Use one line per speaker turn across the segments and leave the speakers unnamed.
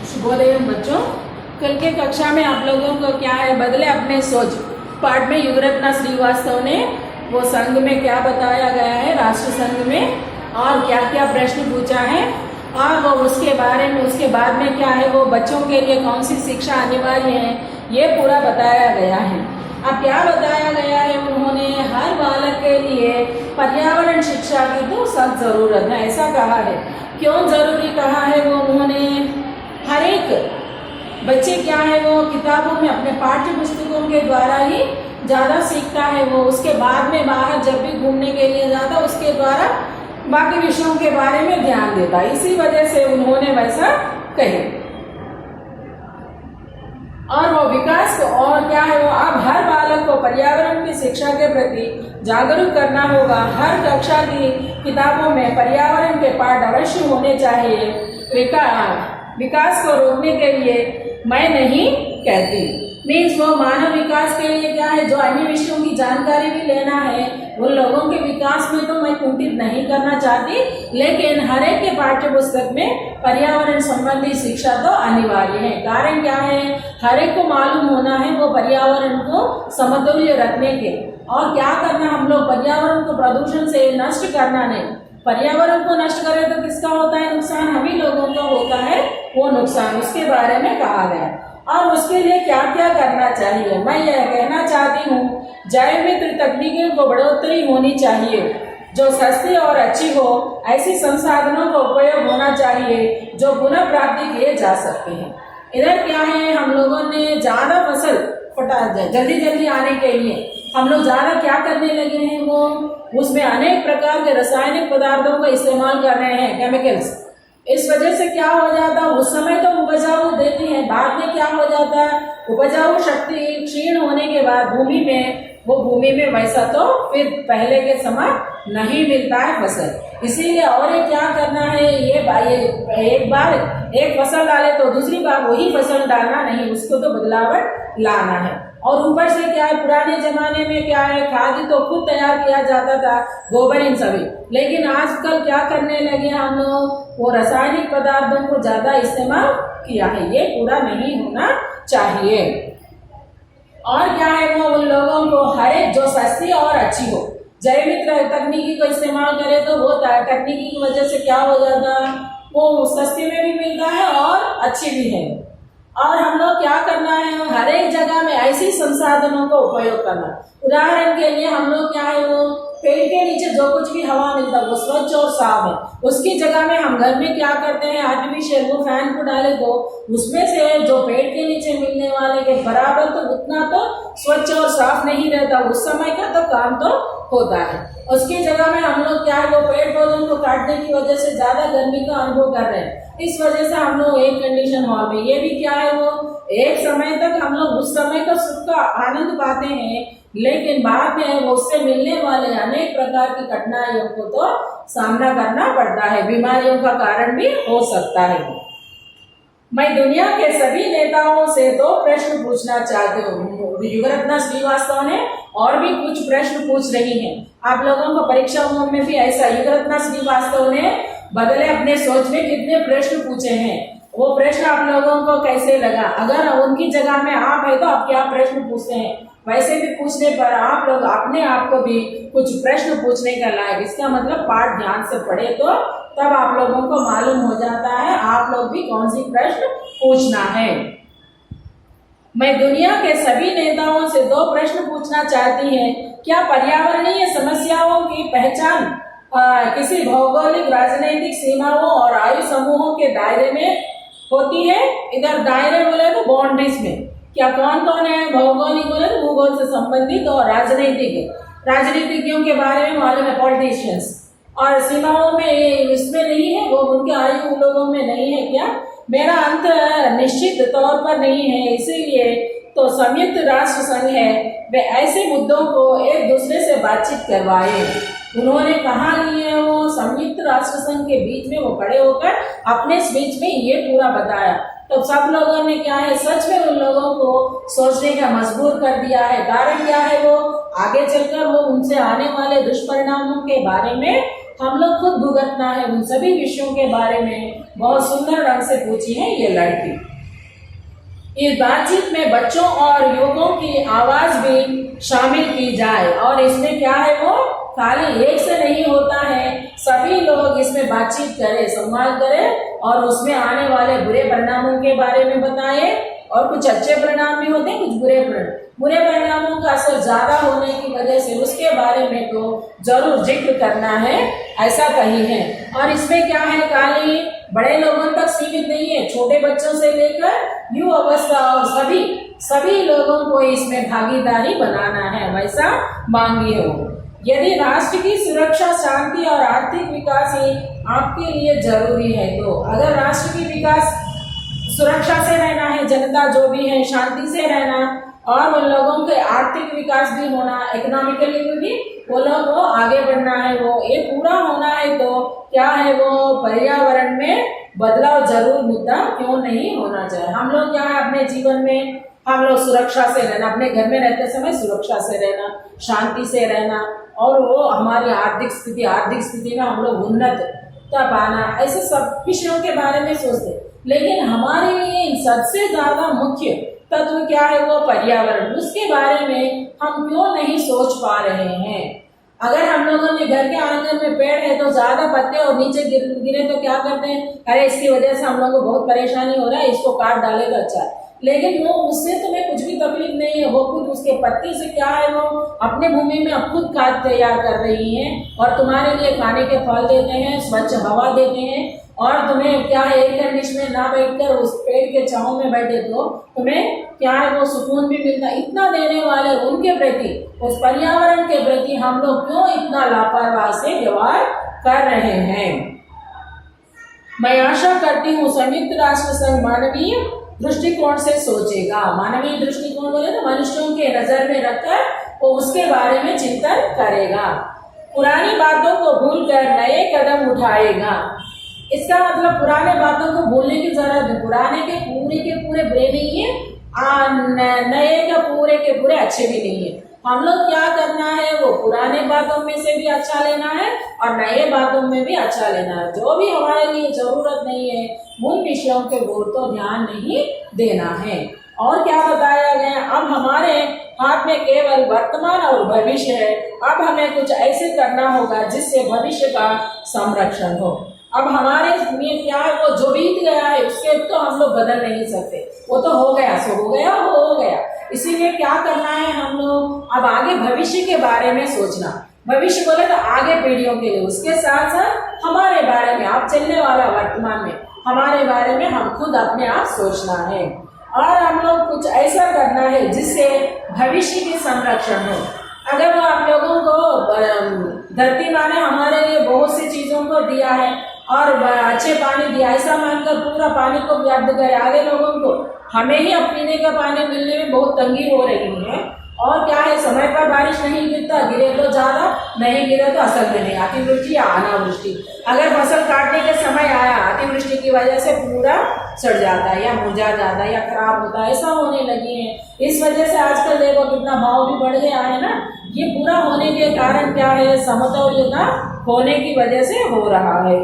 शुभोदय बच्चों। कल के कक्षा में आप लोगों को क्या है, बदले अपने सोच पाठ में युगरत्ना श्रीवास्तव ने वो संघ में क्या बताया गया है, राष्ट्र संघ में, और क्या क्या प्रश्न पूछा है, और वो उसके बारे में उसके बाद में क्या है, वो बच्चों के लिए कौन सी शिक्षा अनिवार्य है, ये पूरा बताया गया है। अब क्या बताया गया है, उन्होंने हर बालक के लिए पर्यावरण शिक्षा की तो सख्त जरूरत है, ऐसा कहा है। क्यों जरूरी कहा है वो उन्होंने, हर एक बच्चे क्या है वो किताबों में अपने पाठ्य पुस्तकों के द्वारा ही ज्यादा सीखता है, वो उसके बाद में बाहर जब भी घूमने के लिए जाता उसके द्वारा बाकी विषयों के बारे में ध्यान देता, इसी वजह से उन्होंने वैसा कहे। और वो विकास को और क्या है वो अब हर बालक को पर्यावरण की शिक्षा के प्रति जागरूक करना होगा। हर कक्षा की किताबों में पर्यावरण के पाठ अवश्य होने चाहिए। विकास को रोकने के लिए मैं नहीं कहती, मीन्स वो मानव विकास के लिए क्या है, जो अन्य विषयों की जानकारी भी लेना है, उन लोगों के विकास में तो मैं कुंठित नहीं करना चाहती, लेकिन हर एक के पाठ्य पुस्तक में पर्यावरण संबंधी शिक्षा तो अनिवार्य है। कारण क्या है, हर एक को मालूम होना है वो पर्यावरण को समतुल्य रखने के, और क्या करना, हम लोग पर्यावरण को प्रदूषण से नष्ट करना नहीं। पर्यावरण को नष्ट करें तो किसका होता है नुकसान, हम ही लोगों का होता है वो नुकसान, उसके बारे में कहा गया। और उसके लिए क्या क्या करना चाहिए, मैं यह कहना चाहती हूँ, जैव मित्र तकनीकों को बढ़ोतरी होनी चाहिए, जो सस्ती और अच्छी हो। ऐसी संसाधनों का उपयोग होना चाहिए जो पुनः प्राप्ति किए जा सकते हैं। इधर क्या है, हम लोगों ने ज्यादा फसल जल्दी जल्दी आने के लिए हम लोग ज्यादा क्या करने लगे हैं, वो उसमें अनेक प्रकार के रासायनिक पदार्थों का इस्तेमाल कर रहे हैं, केमिकल्स। इस वजह से क्या हो जाता है, उस समय तो उपजाऊ देती है, बाद में क्या हो जाता है, उपजाऊ शक्ति क्षीण होने के बाद भूमि में वैसा तो फिर पहले के समय नहीं मिलता है फसल। इसीलिए और ये क्या करना है, ये एक बार एक फसल डाले तो दूसरी बार वही फसल डालना नहीं, उसको तो बदलावट लाना है। और ऊपर से क्या है, पुराने जमाने में क्या है, खाद तो खुद तैयार किया जाता था, गोबर इन सभी, लेकिन आजकल क्या करने लगे हम लोग, वो रासायनिक पदार्थों को ज्यादा इस्तेमाल किया है, ये पूरा नहीं होना चाहिए। और क्या है, वो उन लोगों को हर एक जो सस्ती और अच्छी हो, जैव मित्र तकनीकी को इस्तेमाल करे तो वो तकनीकी की वजह से क्या हो जाता है, वो सस्ती में भी मिलता है और अच्छी भी है। और हम लोग क्या करना है, हर एक जगह में ऐसी संसाधनों का उपयोग करना। उदाहरण के लिए हम लोग क्या है, वो पेड़ के नीचे जो कुछ भी हवा मिलता है वो स्वच्छ और साफ है, उसकी जगह में हम घर में क्या करते हैं, आर्टिफिशियल वो फैन को डाले तो उसमें से जो पेड़ के नीचे मिलने वाले के बराबर तो उतना तो स्वच्छ और साफ नहीं रहता, उस समय का तो काम तो होता है। उसकी जगह में हम लोग क्या है, वो पेड़ पौधों को काटने की वजह से ज्यादा गर्मी का अनुभव कर रहे हैं। इस वजह से हम लोग एयर कंडीशन हॉल में, ये भी क्या है, वो एक समय तक हम लोग उस समय का सुख का आनंद पाते हैं, लेकिन बाद में वो उससे मिलने वाले अनेक प्रकार की कठिनाइयों को तो सामना करना पड़ता है, बीमारियों का कारण भी हो सकता है। मैं दुनिया के सभी नेताओं से 2 प्रश्न पूछना चाहती हूँ। युगरत्ना श्रीवास्तव ने और भी कुछ प्रश्न पूछ रही हैं, आप लोगों को परीक्षाओं में भी ऐसा युगरत्ना श्रीवास्तव ने बदले अपने सोच में कितने प्रश्न पूछे हैं, वो प्रश्न आप लोगों को कैसे लगा, अगर उनकी जगह में आप है तो आप क्या प्रश्न पूछते हैं, वैसे भी पूछने पर आप लोग अपने आप को भी कुछ प्रश्न पूछने का लायक, इसका मतलब पाठ ध्यान से पढ़े तो तब आप लोगों को मालूम हो जाता है आप लोग भी कौन सी प्रश्न पूछना है। मैं दुनिया के सभी नेताओं से 2 प्रश्न पूछना चाहती है, क्या पर्यावरणीय समस्याओं की पहचान किसी भौगोलिक राजनीतिक सीमाओं और आयु समूहों के दायरे में होती है। इधर दायरे बोले तो बाउंड्रीज में क्या कौन कौन है, भौगोलिक बोले तो भूगोल से संबंधित, और राजनीतिज्ञों के बारे में मालूम है, पॉलिटिशियंस, और सीमाओं में इसमें नहीं है, वो उनके आयु लोगों में नहीं है। क्या मेरा अंत निश्चित तौर पर नहीं है, इसीलिए तो संयुक्त राष्ट्र संघ है, वे ऐसे मुद्दों को एक दूसरे से बातचीत करवाए। उन्होंने कहा लिए वो संयुक्त राष्ट्र संघ के बीच में वो खड़े होकर अपने स्पीच में ये पूरा बताया, तो सब लोगों ने क्या है, सच में उन लोगों को सोचने का मजबूर कर दिया है। कारण क्या है, वो आगे चलकर वो उनसे आने वाले दुष्परिणामों के बारे में हम लोग खुद भुगतना है। उन सभी विषयों के बारे में बहुत सुंदर ढंग से पूछी है ये लड़की। इस बातचीत में बच्चों और युवकों की आवाज भी शामिल की जाए, और इसमें क्या है वो खाली एक से नहीं होता है, सभी लोग इसमें बातचीत करें, संवाद करें और उसमें आने वाले बुरे परिणामों के बारे में बताएं। और कुछ अच्छे परिणाम भी होते हैं, कुछ बुरे परिणामों का असर ज्यादा होने की वजह से उसके बारे में तो जरूर जिक्र करना है, ऐसा कही है। और इसमें क्या है, खाली बड़े लोगों तक सीमित नहीं है, छोटे बच्चों से लेकर युवा अवस्था और सभी लोगों को इसमें भागीदारी बनाना है, वैसा मांगी हो। यदि राष्ट्र की सुरक्षा, शांति और आर्थिक विकास ही आपके लिए जरूरी है, तो अगर राष्ट्र की विकास सुरक्षा से रहना है, जनता जो भी है शांति से रहना, और उन लोगों के आर्थिक विकास भी होना, इकोनॉमिकली भी वो लोग वो आगे बढ़ना है, वो ये पूरा होना है, तो क्या है वो पर्यावरण में बदलाव जरूर मुद्दा क्यों नहीं होना चाहिए। हम लोग क्या है अपने जीवन में हम लोग सुरक्षा से रहना, अपने घर में रहते समय सुरक्षा से रहना, शांति से रहना, और वो हमारी आर्थिक स्थिति में हम लोग उन्नतता पाना, ऐसे सब विषयों के बारे में सोचते। लेकिन हमारे लिए सबसे ज्यादा मुख्य तत्व क्या है वो पर्यावरण, उसके बारे में हम क्यों नहीं सोच पा रहे हैं। अगर हम लोगों ने घर के आंगन में पेड़ है तो ज्यादा पत्ते और नीचे गिरे तो क्या करते हैं, अरे इसकी वजह से हम लोगों को बहुत परेशानी हो रहा है, इसको काट डाले तो अच्छा है। लेकिन वो उससे तुम्हें कुछ भी तकलीफ नहीं है, वो खुद उसके पत्ती से क्या है वो अपने भूमि में अब खुद खाद तैयार कर रही है और तुम्हारे लिए खाने के फल देते हैं, स्वच्छ हवा देते हैं, और तुम्हें क्या है एयर कंडीशन में ना बैठकर उस पेड़ के छांव में बैठे तो तुम्हें क्या है वो सुकून भी मिलता। इतना देने वाले उनके प्रति, उस पर्यावरण के प्रति हम लोग क्यों इतना लापरवाह से व्यवहार कर रहे हैं। मैं आशा करती हूँ संयुक्त राष्ट्र संघ मानवीय दृष्टिकोण से सोचेगा। मानवीय दृष्टिकोण बोले तो मनुष्यों के नजर में रखकर वो उसके बारे में चिंतन करेगा, पुरानी बातों को भूलकर नए कदम उठाएगा। इसका मतलब पुराने बातों को भूलने की जरूरत है, पुराने के पूरे बुरे नहीं है, नए के पूरे अच्छे भी नहीं है। हम लोग क्या करना है वो पुराने बातों में से भी अच्छा लेना है और नए बातों में भी अच्छा लेना है। जो भी हमारे लिए जरूरत नहीं है उन विषयों के ओर तो ध्यान नहीं देना है। और क्या बताया गया, अब हमारे हाथ में केवल वर्तमान और भविष्य है। अब हमें कुछ ऐसे करना होगा जिससे भविष्य का संरक्षण हो। अब हमारे में क्या है वो जो बीत गया है उसके तो हम लोग बदल नहीं सकते, वो तो हो गया सो हो गया, वो हो गया। इसीलिए क्या करना है हम लोग अब आगे भविष्य के बारे में सोचना। भविष्य बोले तो आगे पीढ़ियों के लिए, उसके साथ साथ हमारे बारे में, आप चलने वाला वर्तमान में हमारे बारे में हम खुद अपने आप सोचना है। और हम लोग कुछ ऐसा करना है जिससे भविष्य के संरक्षण हो। अगर वो आप लोगों को धरती माँ ने हमारे लिए बहुत सी चीजों को दिया है और अच्छे पानी दिया, ऐसा मानकर पूरा पानी को व्यर्थ करे, आगे लोगों को हमें ही अब पीने का पानी मिलने में बहुत तंगी हो रही है। और क्या है, समय पर बारिश नहीं गिरता, गिरे तो ज्यादा, नहीं गिरे तो असल में नहीं, अतिवृष्टि या अनावृष्टि। अगर फसल काटने के समय आया, अतिवृष्टि की वजह से पूरा सड़ जाता है या मुरझा जाता है या खराब होता है, ऐसा होने लगी है। इस वजह से आजकल देखो कितना भाव भी बढ़ गया है ना। ये पूरा होने के कारण क्या है, समतोल्यता होने की वजह से हो रहा है।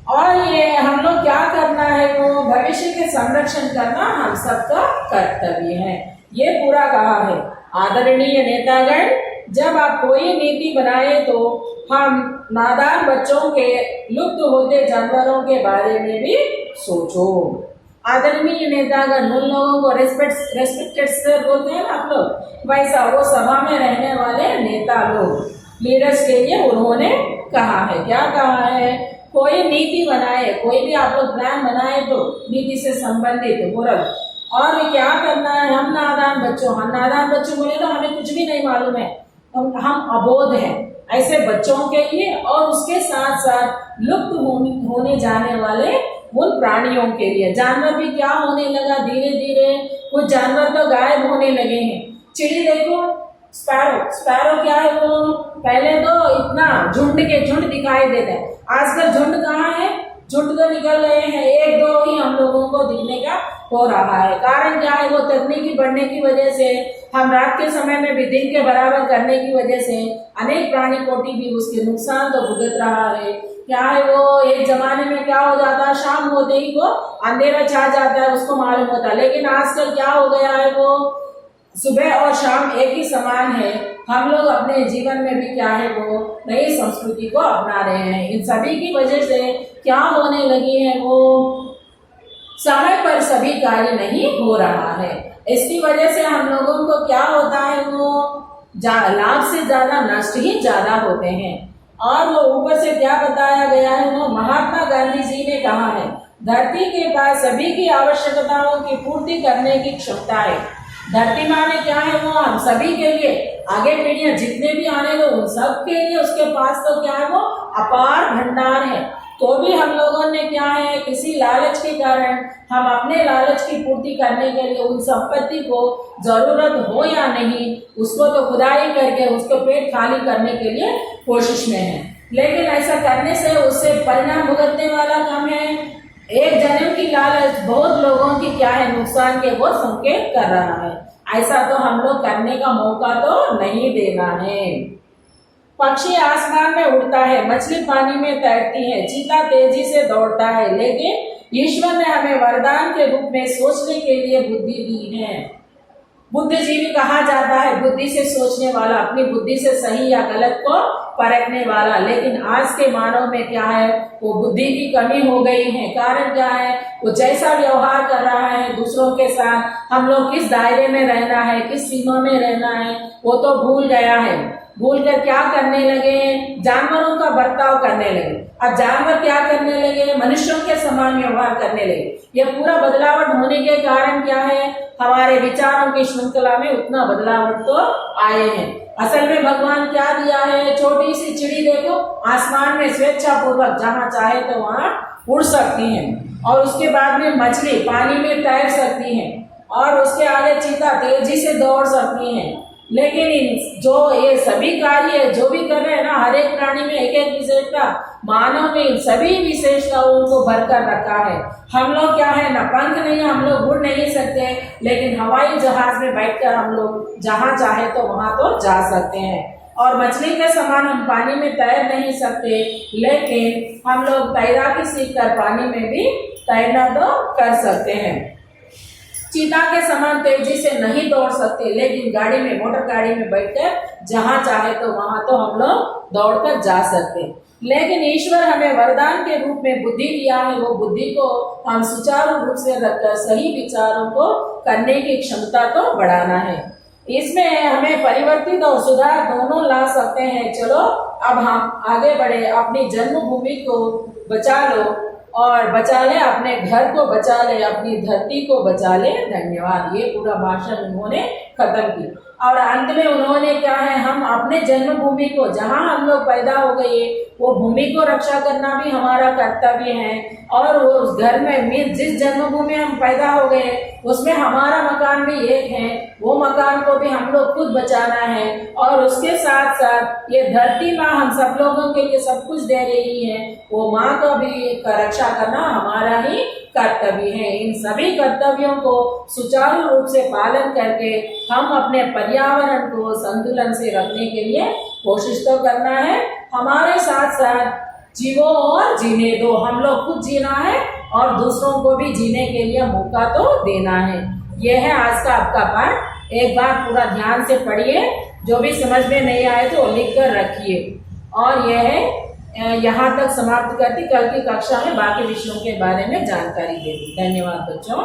और ये हम लोग क्या करना है वो भविष्य के संरक्षण करना हम सबका कर्तव्य है, ये पूरा कहा है। आदरणीय नेतागण, जब आप कोई नीति बनाए तो हम नादान बच्चों के, लुप्त होते जानवरों के बारे में भी सोचो। आदरणीय नेतागण, उन लोगों को रेस्पेक्टेड सर बोलते हैं आप लोग, वैसा वो सभा में रहने वाले नेता लोग, लीडर्स के लिए उन्होंने कहा है। क्या कहा है, कोई नीति बनाए, कोई भी आप लोग प्लान बनाए तो नीति से संबंधित बोल। और क्या करना है, हम नादान बच्चों बोले तो हमें कुछ भी नहीं मालूम है, हम अबोध हैं, ऐसे बच्चों के लिए और उसके साथ साथ लुप्त होने जाने वाले उन प्राणियों के लिए। जानवर भी क्या होने लगा, धीरे धीरे कुछ जानवर तो गायब होने लगे हैं। चिड़ी देखो, स्पैरो क्या है वो, पहले तो इतना झुंड के झुंड दिखाई देते हैं, आजकल झुंड कहाँ है, झुंड तो निकल गए हैं, एक दो ही हम लोगों को को दिखने का हो रहा है। कारण क्या है? वो तकनीकी बढ़ने की वजह से, हम रात के समय में भी दिन के बराबर करने की वजह से अनेक प्राणी कोटि भी उसके नुकसान तो भुगत रहा है। क्या है? वो एक जमाने में क्या हो जाता, शाम होते ही वो अंधेरा छा जाता है, उसको मालूम होता। लेकिन आजकल क्या हो गया है, वो सुबह और शाम एक ही समान है। हम लोग अपने जीवन में भी क्या है, वो नई संस्कृति को अपना रहे हैं। इन सभी की वजह से क्या होने लगी है, वो समय पर सभी कार्य नहीं हो रहा है। इसकी वजह से हम लोगों को क्या होता है, वो लाभ से ज्यादा नष्ट ही ज्यादा होते हैं। और वो ऊपर से क्या बताया गया है, वो महात्मा गांधी जी ने कहा है, धरती के पास सभी की आवश्यकताओं की पूर्ति करने की क्षमता है। धरती माँ में क्या है, वो हम सभी के लिए, आगे पीढ़ियां जितने भी आने लो उन सब के लिए उसके पास तो क्या है, वो अपार भंडार है। तो भी हम लोगों ने क्या है, किसी लालच के कारण हम अपने लालच की पूर्ति करने के लिए उन संपत्ति को जरूरत हो या नहीं, उसको तो खुदाई करके उसको पेट खाली करने के लिए कोशिश में है। लेकिन ऐसा करने से उससे परिणाम भुगतने वाला कम है। एक जन्म की लालच बहुत लोगों की क्या है, नुकसान के वो संकेत कर रहा है। ऐसा तो हम लोग करने का मौका तो नहीं देना है। पक्षी आसमान में उड़ता है, मछली पानी में तैरती है, चीता तेजी से दौड़ता है, लेकिन ईश्वर ने हमें वरदान के रूप में सोचने के लिए बुद्धि दी है। बुद्धिजीवी कहा जाता है बुद्धि से सोचने वाला, अपनी बुद्धि से सही या गलत को परखने वाला। लेकिन आज के मानव में क्या है, वो बुद्धि की कमी हो गई है। कारण क्या है, वो जैसा व्यवहार कर रहा है दूसरों के साथ, हम लोग किस दायरे में रहना है, किस सीमा में रहना है, वो तो भूल गया है। भूल कर क्या करने लगे, जानवरों का बर्ताव करने लगे। अब जानवर क्या करने लगे, मनुष्यों के समान व्यवहार करने लगे। ये पूरा बदलावट होने के कारण क्या है, हमारे विचारों की श्रृंखला में उतना बदलावट तो आए हैं। असल में भगवान क्या दिया है, छोटी सी चिड़ी देखो, आसमान में स्वेच्छा पूर्वक जहाँ चाहे तो वहाँ उड़ सकती है। और उसके बाद में मछली पानी में तैर सकती है, और उसके आगे चीता तेजी से दौड़ सकती है। लेकिन इन जो ये सभी कार्य जो भी कर रहे हैं ना, हर एक प्राणी में एक एक विशेषता, मानव में इन सभी विशेषताओं को भरकर रखा है। हम लोग क्या है ना, पंख नहीं, हम लोग उड़ नहीं सकते, लेकिन हवाई जहाज में बैठकर हम लोग जहाँ चाहे तो वहां तो जा सकते हैं। और मछली के समान हम पानी में तैर नहीं सकते, लेकिन हम लोग तैराकी सीखकर पानी में भी तैरना तो कर सकते हैं। चीता के समान तेजी से नहीं दौड़ सकते, लेकिन गाड़ी में, मोटर गाड़ी में बैठकर जहां चाहे तो वहां तो हम लोग दौड़कर जा सकते। लेकिन ईश्वर हमें वरदान के रूप में बुद्धि दिया है, वो बुद्धि को हम सुचारू रूप से रखकर सही विचारों को करने की क्षमता तो बढ़ाना है। इसमें हमें परिवर्तित और सुधार दोनों ला सकते हैं। चलो अब हम आगे बढ़े, अपनी जन्मभूमि को बचा लो और बचा ले, अपने घर को बचा ले, अपनी धरती को बचा ले। धन्यवाद। ये पूरा भाषण उन्होंने खत्म की और अंत में उन्होंने क्या है, हम अपने जन्मभूमि को, जहाँ हम लोग पैदा हो गए, वो भूमि को रक्षा करना भी हमारा कर्तव्य है। और वो उस घर में जिस जन्मभूमि में हम पैदा हो गए उसमें हमारा मकान भी एक है, वो मकान को भी हम लोग खुद बचाना है। और उसके साथ साथ ये धरती माँ हम सब लोगों के लिए सब कुछ दे रही है, वो माँ का भी रक्षा करना हमारा ही कर्तव्य है। इन सभी कर्तव्यों को सुचारू रूप से पालन करके हम अपने पर्यावरण को संतुलन से रखने के लिए कोशिश तो करना है। हमारे साथ साथ जीवो और जीने दो, हम लोग खुद जीना है और दूसरों को भी जीने के लिए मौका तो देना है। यह है आज का आपका पाठ। एक बार पूरा ध्यान से पढ़िए, जो भी समझ में नहीं आए तो लिख कर रखिए। और यह है यहाँ तक समाप्त करती, कल की कक्षा में बाकी विषयों के बारे में जानकारी देती। धन्यवाद बच्चों।